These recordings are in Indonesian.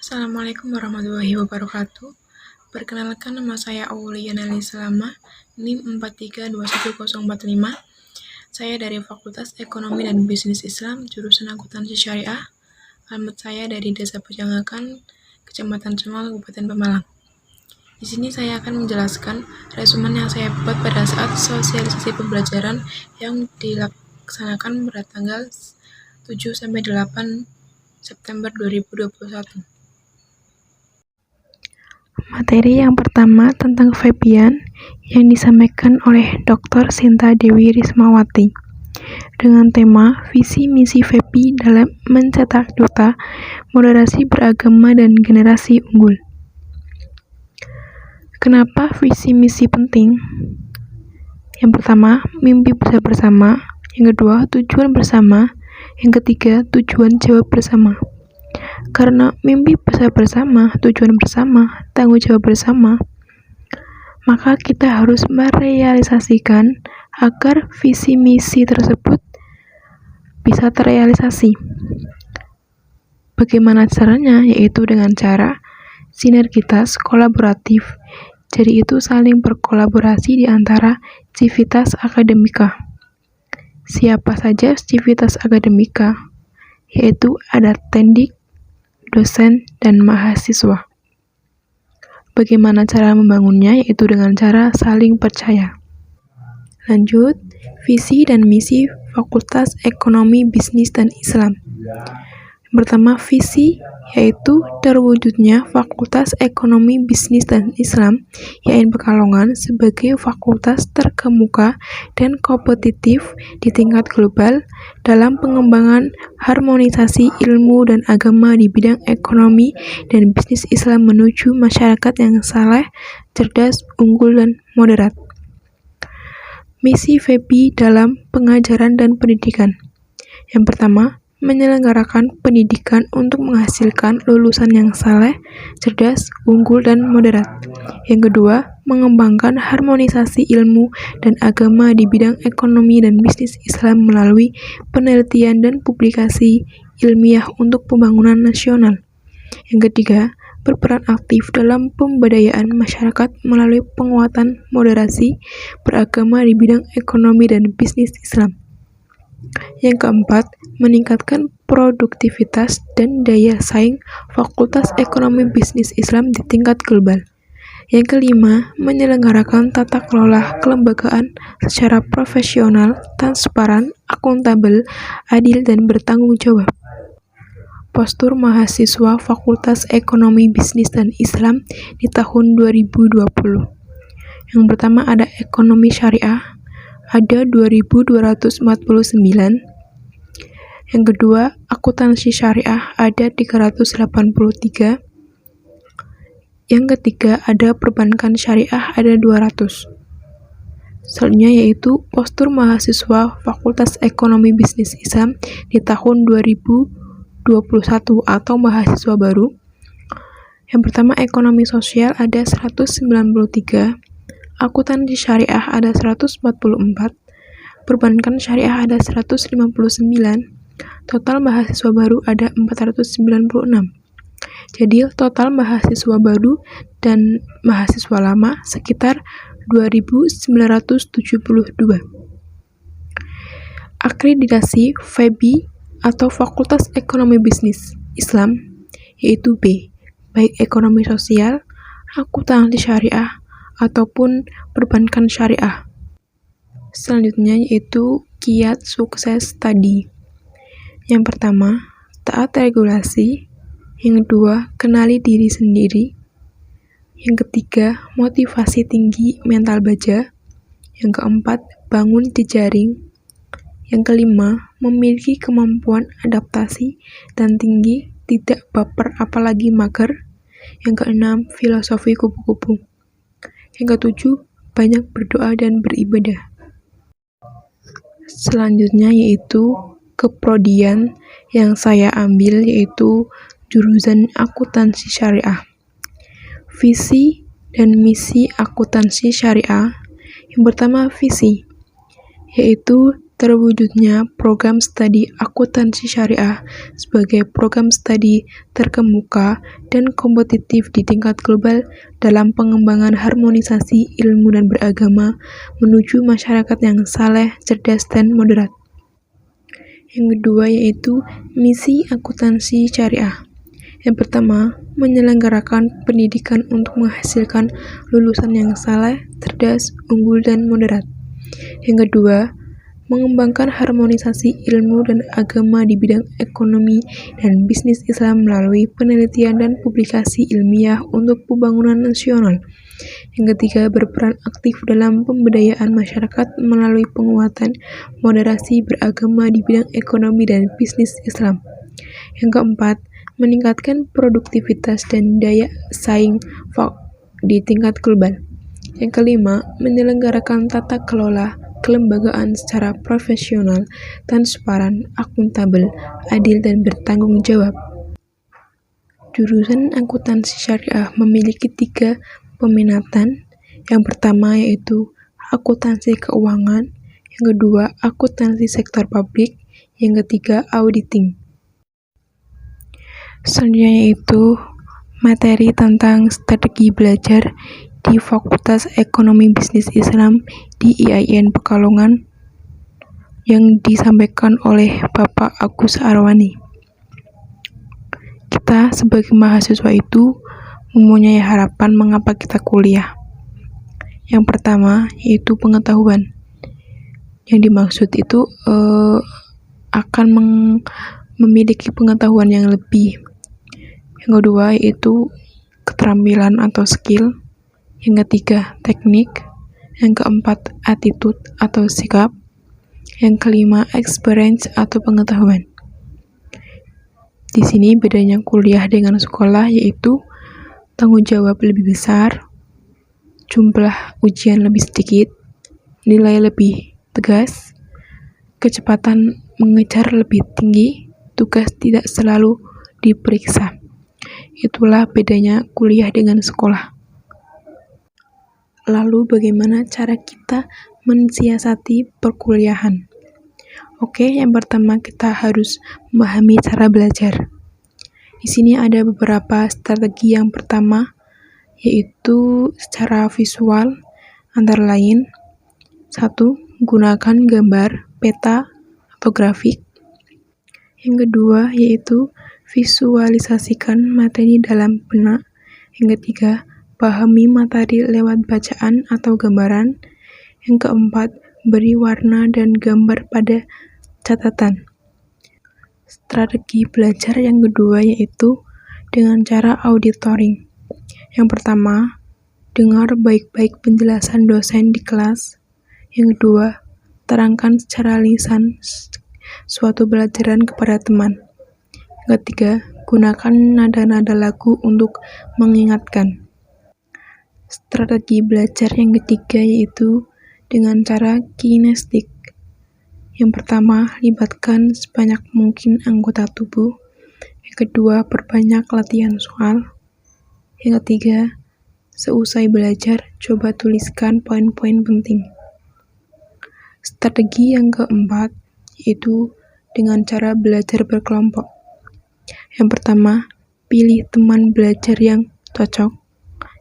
Assalamualaikum warahmatullahi wabarakatuh. Perkenalkan, nama saya Aulia Nalislama, NIM 43211045. Saya dari Fakultas Ekonomi dan Bisnis Islam, jurusan Akuntansi Syariah. Alamat saya dari Desa Pejangakan, Kecamatan Cemal, Kabupaten Pemalang. Di sini saya akan menjelaskan resumen yang saya buat pada saat sosialisasi pembelajaran yang dilaksanakan pada tanggal 7-8 September 2021. Materi yang pertama tentang Fabian yang disampaikan oleh Dr. Sinta Dewi Rismawati dengan tema visi misi FEPI dalam mencetak duta moderasi beragama dan generasi unggul. Kenapa visi misi penting? Yang pertama, mimpi besar bersama. Yang kedua, tujuan bersama. Yang ketiga, tujuan jawab bersama. Karena mimpi besar bersama, tujuan bersama, tanggung jawab bersama, maka kita harus merealisasikan agar visi misi tersebut bisa terrealisasi. Bagaimana caranya? Yaitu dengan cara sinergitas kolaboratif. Jadi itu saling berkolaborasi di antara civitas akademika. Siapa saja civitas akademika? Yaitu ada tendik, dosen, dan mahasiswa. Bagaimana cara membangunnya? Yaitu dengan cara saling percaya. Lanjut, visi dan misi Fakultas Ekonomi, Bisnis, dan Islam. Yang pertama, visi yaitu terwujudnya Fakultas Ekonomi, Bisnis, dan Islam YAIN Pekalongan sebagai fakultas terkemuka dan kompetitif di tingkat global dalam pengembangan harmonisasi ilmu dan agama di bidang ekonomi dan bisnis Islam menuju masyarakat yang saleh, cerdas, unggul, dan moderat. Misi FEPI dalam pengajaran dan pendidikan. Yang pertama, menyelenggarakan pendidikan untuk menghasilkan lulusan yang saleh, cerdas, unggul, dan moderat. Yang kedua, mengembangkan harmonisasi ilmu dan agama di bidang ekonomi dan bisnis Islam melalui penelitian dan publikasi ilmiah untuk pembangunan nasional. Yang ketiga, berperan aktif dalam pemberdayaan masyarakat melalui penguatan moderasi beragama di bidang ekonomi dan bisnis Islam. Yang keempat, meningkatkan produktivitas dan daya saing Fakultas Ekonomi Bisnis Islam di tingkat global. Yang kelima, menyelenggarakan tata kelola kelembagaan secara profesional, transparan, akuntabel, adil, dan bertanggung jawab. Postur mahasiswa Fakultas Ekonomi Bisnis dan Islam di tahun 2020. Yang pertama ada Ekonomi Syariah, ada 2.249. Yang kedua, Akuntansi Syariah ada 383. Yang ketiga, ada Perbankan Syariah ada 200. Selanjutnya yaitu postur mahasiswa Fakultas Ekonomi Bisnis Islam di tahun 2021 atau mahasiswa baru. Yang pertama, Ekonomi Sosial ada 193. Akuntansi Syariah ada 144, Perbankan Syariah ada 159, total mahasiswa baru ada 496. Jadi total mahasiswa baru dan mahasiswa lama sekitar 2.972. Akreditasi FEBI atau Fakultas Ekonomi Bisnis Islam yaitu B, baik ekonomi sosial, akuntansi syariah, ataupun perbankan syariah. Selanjutnya yaitu kiat sukses tadi. Yang pertama, taat regulasi. Yang kedua, kenali diri sendiri. Yang ketiga, motivasi tinggi mental baja. Yang keempat, bangun jejaring. Yang kelima, memiliki kemampuan adaptasi dan tinggi, tidak baper apalagi mager. Yang keenam, filosofi kupu-kupu. Yang ketujuh, banyak berdoa dan beribadah. Selanjutnya yaitu keprodian yang saya ambil yaitu jurusan akuntansi syariah. Visi dan misi akuntansi syariah. Yang pertama, visi, yaitu terwujudnya program studi akuntansi syariah sebagai program studi terkemuka dan kompetitif di tingkat global dalam pengembangan harmonisasi ilmu dan beragama menuju masyarakat yang saleh, cerdas, dan moderat. Yang kedua yaitu misi akuntansi syariah. Yang pertama, menyelenggarakan pendidikan untuk menghasilkan lulusan yang saleh, cerdas, unggul, dan moderat. Yang kedua, mengembangkan harmonisasi ilmu dan agama di bidang ekonomi dan bisnis Islam melalui penelitian dan publikasi ilmiah untuk pembangunan nasional. Yang ketiga, berperan aktif dalam pemberdayaan masyarakat melalui penguatan moderasi beragama di bidang ekonomi dan bisnis Islam. Yang keempat, meningkatkan produktivitas dan daya saing di tingkat global. Yang kelima, menyelenggarakan tata kelola kelembagaan secara profesional, transparan, akuntabel, adil, dan bertanggung jawab. Jurusan akuntansi syariah memiliki 3 peminatan. Yang pertama yaitu akuntansi keuangan, yang kedua akuntansi sektor publik, yang ketiga auditing. Selanjutnya yaitu materi tentang strategi belajar di Fakultas Ekonomi Bisnis Islam di IAIN Pekalongan yang disampaikan oleh Bapak Agus Arwani. Kita sebagai mahasiswa itu mempunyai harapan mengapa kita kuliah. Yang pertama yaitu pengetahuan. Yang dimaksud itu akan memiliki pengetahuan yang lebih. Yang kedua yaitu keterampilan atau skill. Yang ketiga, teknik. Yang keempat, attitude atau sikap. Yang kelima, experience atau pengetahuan. Di sini bedanya kuliah dengan sekolah yaitu tanggung jawab lebih besar, jumlah ujian lebih sedikit, nilai lebih tegas, kecepatan mengejar lebih tinggi, tugas tidak selalu diperiksa. Itulah bedanya kuliah dengan sekolah. Lalu bagaimana cara kita mensiasati perkuliahan? Oke, yang pertama kita harus memahami cara belajar. Di sini ada beberapa strategi. Yang pertama yaitu secara visual, antara lain 1. Gunakan gambar, peta, atau grafik. Yang kedua yaitu visualisasikan materi dalam benak. Yang ketiga, pahami materi lewat bacaan atau gambaran. Yang keempat, beri warna dan gambar pada catatan. Strategi belajar yang kedua yaitu dengan cara auditoring. Yang pertama, dengar baik-baik penjelasan dosen di kelas. Yang kedua, terangkan secara lisan suatu pelajaran kepada teman. Yang ketiga, gunakan nada-nada lagu untuk mengingatkan. Strategi belajar yang ketiga yaitu dengan cara kinestik. Yang pertama, libatkan sebanyak mungkin anggota tubuh. Yang kedua, perbanyak latihan soal. Yang ketiga, seusai belajar, coba tuliskan poin-poin penting. Strategi yang keempat yaitu dengan cara belajar berkelompok. Yang pertama, pilih teman belajar yang cocok.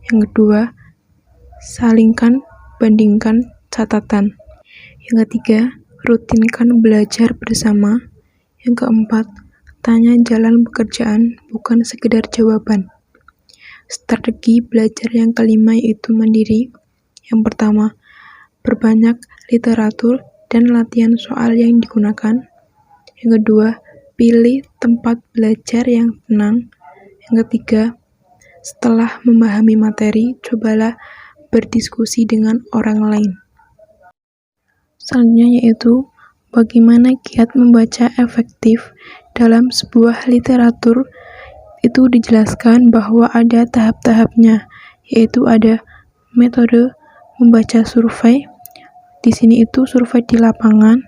Yang kedua, salingkan, bandingkan catatan. Yang ketiga, rutinkan belajar bersama. Yang keempat, tanya jalan pekerjaan, bukan sekedar jawaban. Strategi belajar yang kelima yaitu mandiri. Yang pertama, perbanyak literatur dan latihan soal yang digunakan. Yang kedua, pilih tempat belajar yang tenang. Yang ketiga, setelah memahami materi, cobalah berdiskusi dengan orang lain. Selanjutnya yaitu bagaimana kiat membaca efektif dalam sebuah literatur. Itu dijelaskan bahwa ada tahap-tahapnya, yaitu ada metode membaca survei. Di sini itu survei di lapangan.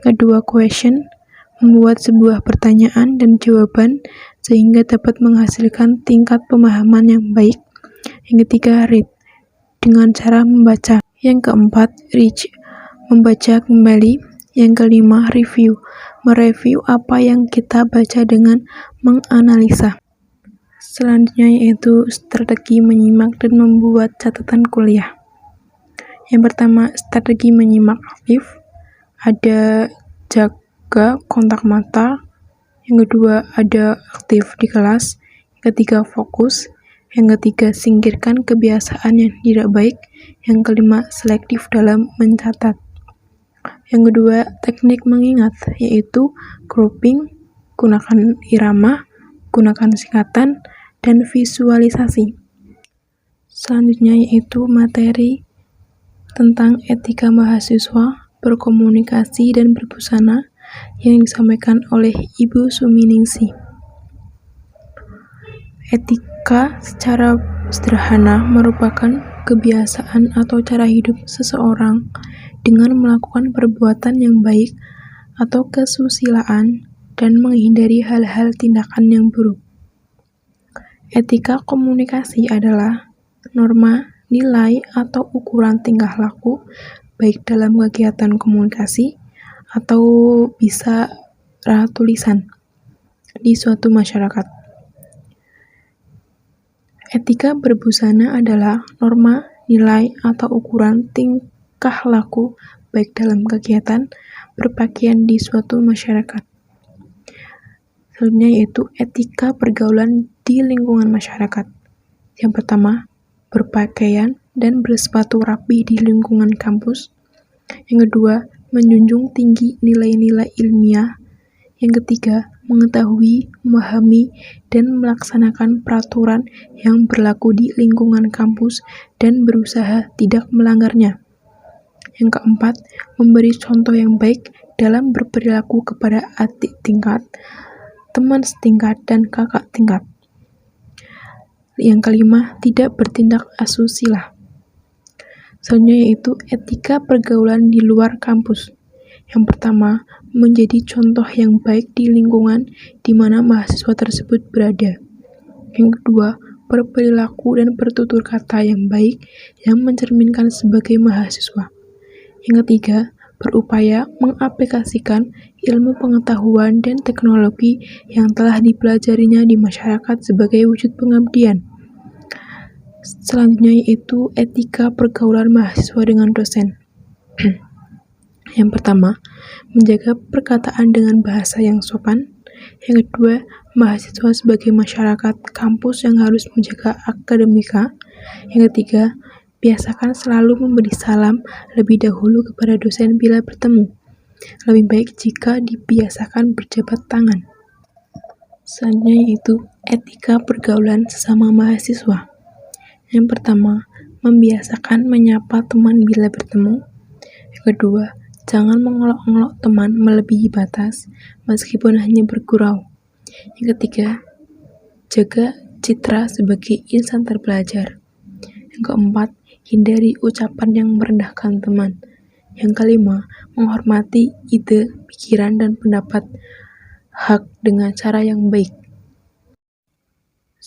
Kedua, question, membuat sebuah pertanyaan dan jawaban sehingga dapat menghasilkan tingkat pemahaman yang baik. Yang ketiga, read, dengan cara membaca. Yang keempat, reach, membaca kembali. Yang kelima, review. Mereview apa yang kita baca dengan menganalisa. Selanjutnya yaitu strategi menyimak dan membuat catatan kuliah. Yang pertama, strategi menyimak aktif. Ada jaga kontak mata. Yang kedua, ada aktif di kelas. Yang ketiga, fokus. Yang ketiga, singkirkan kebiasaan yang tidak baik. Yang kelima, selektif dalam mencatat. Yang kedua, teknik mengingat, yaitu grouping, gunakan irama, gunakan singkatan, dan visualisasi. Selanjutnya yaitu materi tentang etika mahasiswa, berkomunikasi, dan berbusana yang disampaikan oleh Ibu Suminingsih. Etika secara sederhana merupakan kebiasaan atau cara hidup seseorang dengan melakukan perbuatan yang baik atau kesusilaan dan menghindari hal-hal tindakan yang buruk. Etika komunikasi adalah norma, nilai, atau ukuran tingkah laku baik dalam kegiatan komunikasi atau bisa tulisan di suatu masyarakat. Etika berbusana adalah norma, nilai, atau ukuran tingkah laku baik dalam kegiatan berpakaian di suatu masyarakat. Selanjutnya yaitu etika pergaulan di lingkungan masyarakat. Yang pertama, berpakaian dan bersepatu rapi di lingkungan kampus. Yang kedua, menjunjung tinggi nilai-nilai ilmiah. Yang ketiga, mengetahui, memahami, dan melaksanakan peraturan yang berlaku di lingkungan kampus dan berusaha tidak melanggarnya. Yang keempat, memberi contoh yang baik dalam berperilaku kepada adik tingkat, teman setingkat, dan kakak tingkat. Yang kelima, tidak bertindak asusila. Selanjutnya yaitu etika pergaulan di luar kampus. Yang pertama, menjadi contoh yang baik di lingkungan di mana mahasiswa tersebut berada. Yang kedua, berperilaku dan bertutur kata yang baik yang mencerminkan sebagai mahasiswa. Yang ketiga, berupaya mengaplikasikan ilmu pengetahuan dan teknologi yang telah dipelajarinya di masyarakat sebagai wujud pengabdian. Selanjutnya yaitu etika pergaulan mahasiswa dengan dosen. Yang pertama, menjaga perkataan dengan bahasa yang sopan. Yang kedua, mahasiswa sebagai masyarakat kampus yang harus menjaga akademika. Yang ketiga, biasakan selalu memberi salam lebih dahulu kepada dosen bila bertemu. Lebih baik jika dibiasakan berjabat tangan. Selanjutnya yaitu etika pergaulan sesama mahasiswa. Yang pertama, membiasakan menyapa teman bila bertemu. Yang kedua, jangan mengolok-olok teman melebihi batas, meskipun hanya bergurau. Yang ketiga, jaga citra sebagai insan terpelajar. Yang keempat, hindari ucapan yang merendahkan teman. Yang kelima, menghormati ide, pikiran, dan pendapat hak dengan cara yang baik.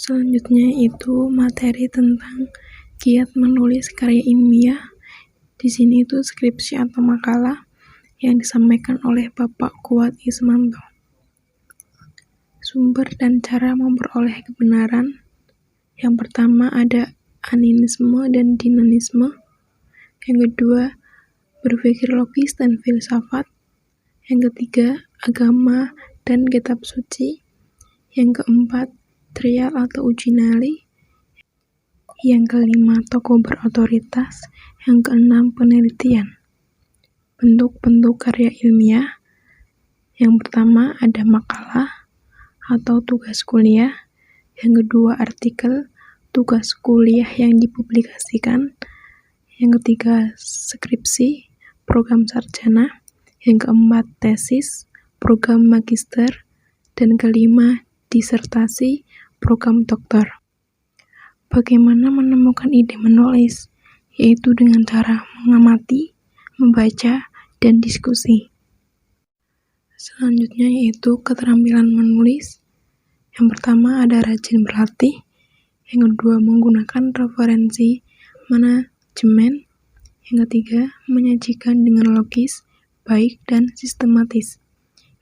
Selanjutnya itu materi tentang giat menulis karya ilmiah. Di sini itu skripsi atau makalah yang disampaikan oleh Bapak Kuat Ismanto. Sumber dan cara memperoleh kebenaran. Yang pertama ada animisme dan dinamisme. Yang kedua, berpikir logis dan filsafat. Yang ketiga, agama dan kitab suci. Yang keempat, trial atau uji nyali. Yang kelima, tokoh berotoritas. Yang keenam, penelitian. Bentuk-bentuk karya ilmiah. Yang pertama ada makalah atau tugas kuliah. Yang kedua artikel, tugas kuliah yang dipublikasikan. Yang ketiga skripsi, program sarjana. Yang keempat tesis, program magister. Dan kelima disertasi, program doktor. Bagaimana menemukan ide menulis? Yaitu dengan cara mengamati, membaca, dan diskusi. Selanjutnya yaitu keterampilan menulis. Yang pertama ada rajin berlatih. Yang kedua menggunakan referensi manajemen. Yang ketiga menyajikan dengan logis, baik dan sistematis.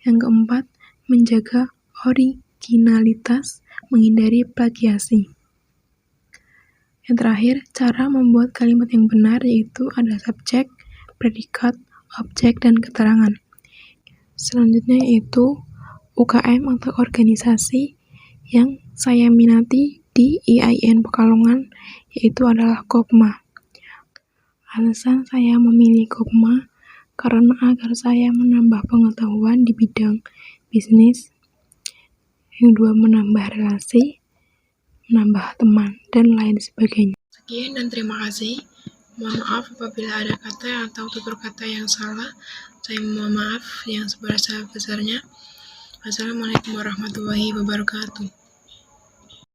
Yang keempat, menjaga originalitas, menghindari plagiasi. Yang terakhir, cara membuat kalimat yang benar yaitu ada subjek, predikat, objek, dan keterangan. Selanjutnya yaitu UKM atau organisasi yang saya minati di IAIN Pekalongan yaitu adalah Kopma. Alasan saya memilih Kopma karena agar saya menambah pengetahuan di bidang bisnis, yang kedua menambah relasi, menambah teman, dan lain sebagainya. Sekian dan terima kasih. Mohon maaf apabila ada kata atau tutur kata yang salah. Saya mohon maaf yang sebesar-besarnya. Wassalamualaikum warahmatullahi wabarakatuh.